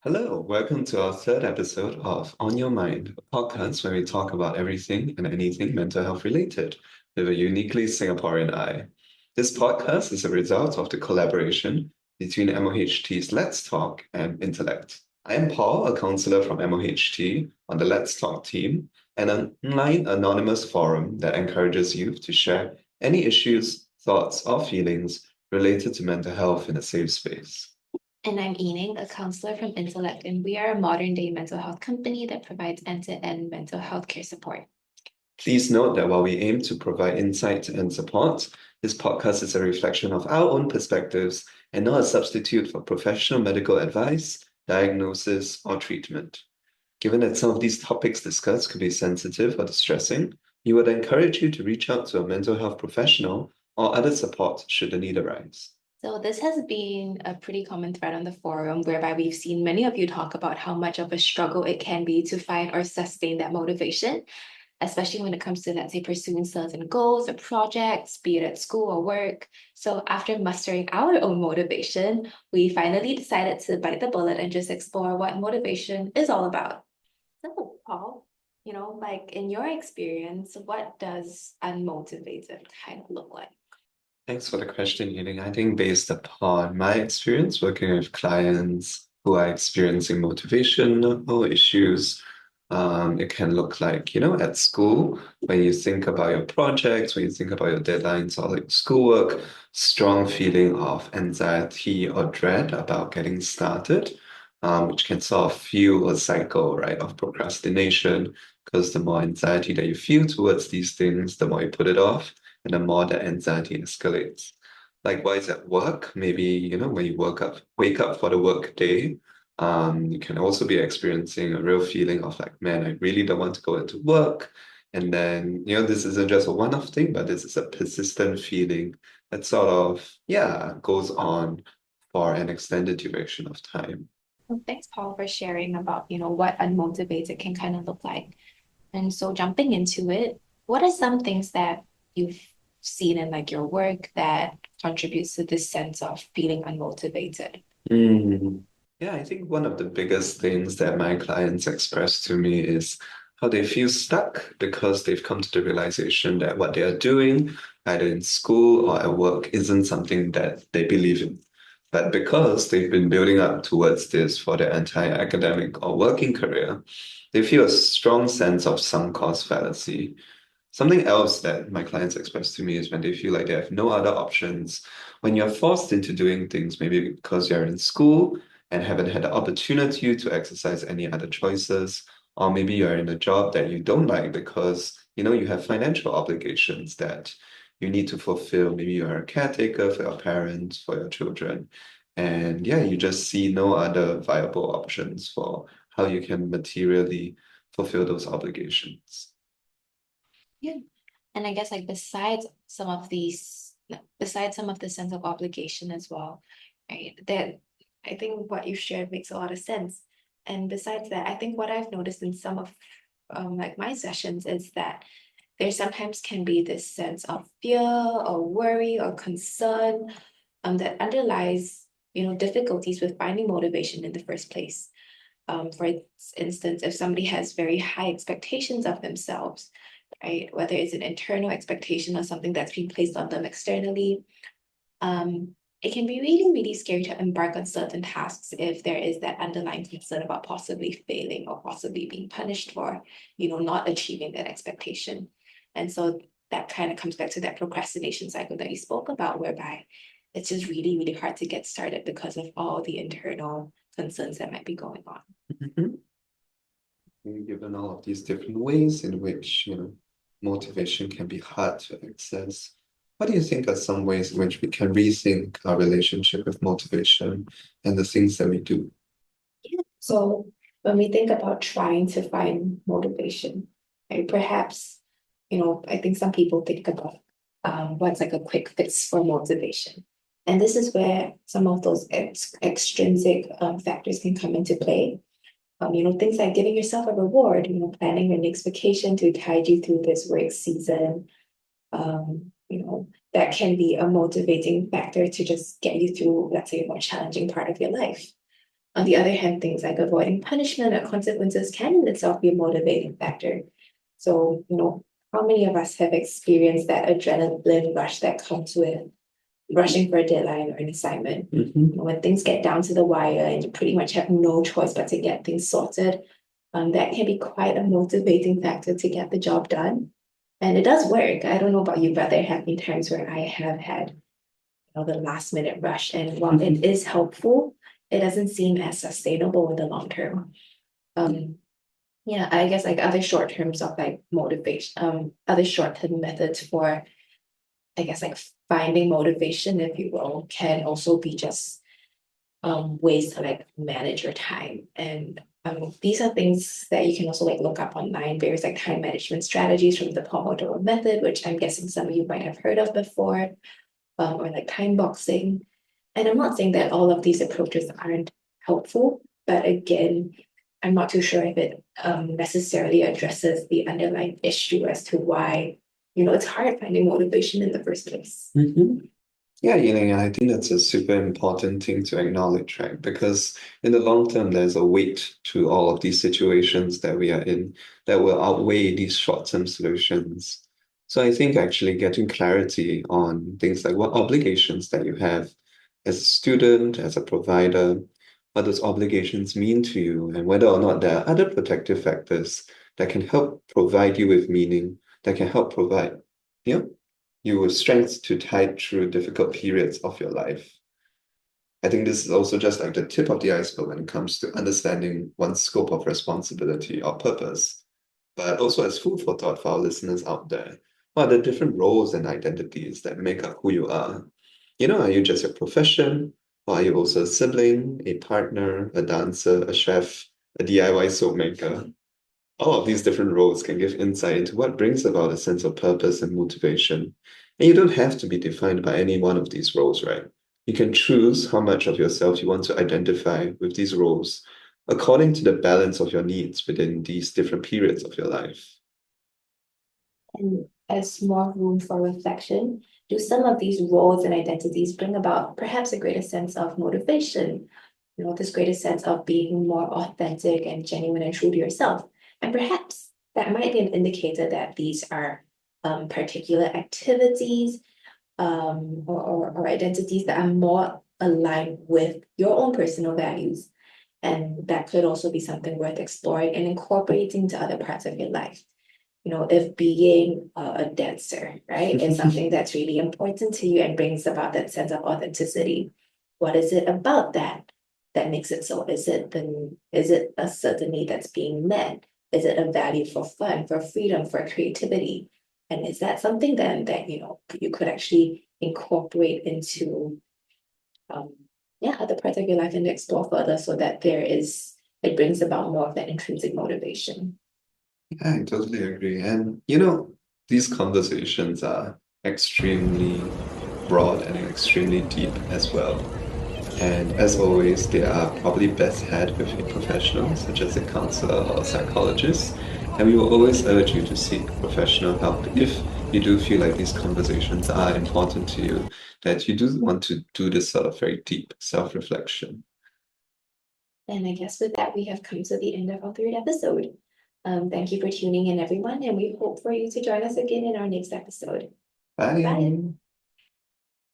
Hello, welcome to our third episode of On Your Mind, a podcast where we talk about everything and anything mental health related with a uniquely Singaporean eye. This podcast is a result of the collaboration between MOHT's Let's Talk and Intellect. I am Paul, a counselor from MOHT on the Let's Talk team, an online anonymous forum that encourages youth to share any issues, thoughts, or feelings related to mental health in a safe space. And I'm Yee Ning, a counselor from Intellect, and we are a modern day mental health company that provides end-to-end mental health care support. Please note that while we aim to provide insight and support, this podcast is a reflection of our own perspectives and not a substitute for professional medical advice, diagnosis, or treatment. Given that some of these topics discussed could be sensitive or distressing, we would encourage you to reach out to a mental health professional or other support should the need arise. So this has been a pretty common thread on the forum, whereby we've seen many of you talk about how much of a struggle it can be to find or sustain that motivation, especially when it comes to, let's say, pursuing certain goals or projects, be it at school or work. So after mustering our own motivation, we finally decided to bite the bullet and just explore what motivation is all about. So, Paul, like in your experience, what does unmotivated kind of look like? Thanks for the question, Yee Ning. I think based upon my experience working with clients who are experiencing motivational issues, it can look like, at school, when you think about your projects, when you think about your deadlines or like schoolwork, strong feeling of anxiety or dread about getting started, which can sort of fuel a cycle, right, of procrastination, because the more anxiety that you feel towards these things, the more you put it off and the more that anxiety escalates. Likewise at work, maybe, when you wake up for the work day, you can also be experiencing a real feeling of like, man, I really don't want to go into work. And then, this isn't just a one-off thing, but this is a persistent feeling that sort of, yeah, goes on for an extended duration of time. Well, thanks, Paul, for sharing about, what unmotivated can kind of look like. And so jumping into it, what are some things that you've seen in like your work that contributes to this sense of feeling unmotivated? Mm. Yeah, I think one of the biggest things that my clients express to me is how they feel stuck because they've come to the realization that what they are doing, either in school or at work, isn't something that they believe in. But because they've been building up towards this for their entire academic or working career, they feel a strong sense of sunk cost fallacy. Something else that my clients express to me is when they feel like they have no other options. When you're forced into doing things, maybe because you're in school and haven't had the opportunity to exercise any other choices, or maybe you're in a job that you don't like because you have financial obligations that you need to fulfill. Maybe you're a caretaker for your parents, for your children. And yeah, you just see no other viable options for how you can materially fulfill those obligations. Yeah. And I guess like besides some of the sense of obligation as well, right? That I think what you shared makes a lot of sense. And besides that, I think what I've noticed in some of like my sessions is that there sometimes can be this sense of fear or worry or concern that underlies, difficulties with finding motivation in the first place. For instance, if somebody has very high expectations of themselves, right, whether it's an internal expectation or something that's being placed on them externally, it can be really, really scary to embark on certain tasks if there is that underlying concern about possibly failing or possibly being punished for, not achieving that expectation. And so that kind of comes back to that procrastination cycle that you spoke about, whereby it's just really, really hard to get started because of all the internal concerns that might be going on. Mhm. Given all of these different ways in which, motivation can be hard to access, what do you think are some ways in which we can rethink our relationship with motivation and the things that we do? So when we think about trying to find motivation, right, perhaps, I think some people think about what's like a quick fix for motivation. And this is where some of those extrinsic factors can come into play. Things like giving yourself a reward, planning your next vacation to guide you through this work season. That can be a motivating factor to just get you through, let's say, a more challenging part of your life. On the other hand, things like avoiding punishment or consequences can in itself be a motivating factor. So, how many of us have experienced that adrenaline rush that comes with rushing for a deadline or an assignment? When things get down to the wire and you pretty much have no choice but to get things sorted, that can be quite a motivating factor to get the job done. And it does work. I don't know about you, but there have been times where I have had the last minute rush. And while it is helpful, it doesn't seem as sustainable in the long term. Yeah, I guess like other short terms of like motivation, other short-term methods for, I guess, like finding motivation, if you will, can also be just ways to like manage your time. And these are things that you can also like look up online, various like time management strategies from the Pomodoro method, which I'm guessing some of you might have heard of before, or like time boxing. And I'm not saying that all of these approaches aren't helpful, but again, I'm not too sure if it necessarily addresses the underlying issue as to why, it's hard finding motivation in the first place. Yeah, Yee Ning, I think that's a super important thing to acknowledge, right? Because in the long term, there's a weight to all of these situations that we are in that will outweigh these short-term solutions. So I think actually getting clarity on things like what obligations that you have as a student, as a provider, what those obligations mean to you, and whether or not there are other protective factors that can help provide you with meaning, that can help provide, you know, you with strength to tide through difficult periods of your life. I think this is also just like the tip of the iceberg when it comes to understanding one's scope of responsibility or purpose, but also as food for thought for our listeners out there. What are the different roles and identities that make up who you are? Are you just your profession? Or are you also a sibling, a partner, a dancer, a chef, a DIY soap maker? All of these different roles can give insight into what brings about a sense of purpose and motivation. And you don't have to be defined by any one of these roles, right? You can choose how much of yourself you want to identify with these roles according to the balance of your needs within these different periods of your life. And as more room for reflection, do some of these roles and identities bring about perhaps a greater sense of motivation, this greater sense of being more authentic and genuine and true to yourself? And perhaps that might be an indicator that these are particular activities or identities that are more aligned with your own personal values. And that could also be something worth exploring and incorporating to other parts of your life. If being a dancer, right, is something that's really important to you and brings about that sense of authenticity, what is it about that makes it so? Is it a certain need that's being met? Is it a value for fun, for freedom, for creativity? And is that something then that you could actually incorporate into other parts of your life and explore further so that it brings about more of that intrinsic motivation? Yeah, I totally agree. And these conversations are extremely broad and extremely deep as well. And as always, they are probably best had with a professional, such as a counselor or a psychologist. And we will always urge you to seek professional help if you do feel like these conversations are important to you, that you do want to do this sort of very deep self-reflection. And I guess with that, we have come to the end of our third episode. Thank you for tuning in, everyone, and we hope for you to join us again in our next episode. Bye. Bye.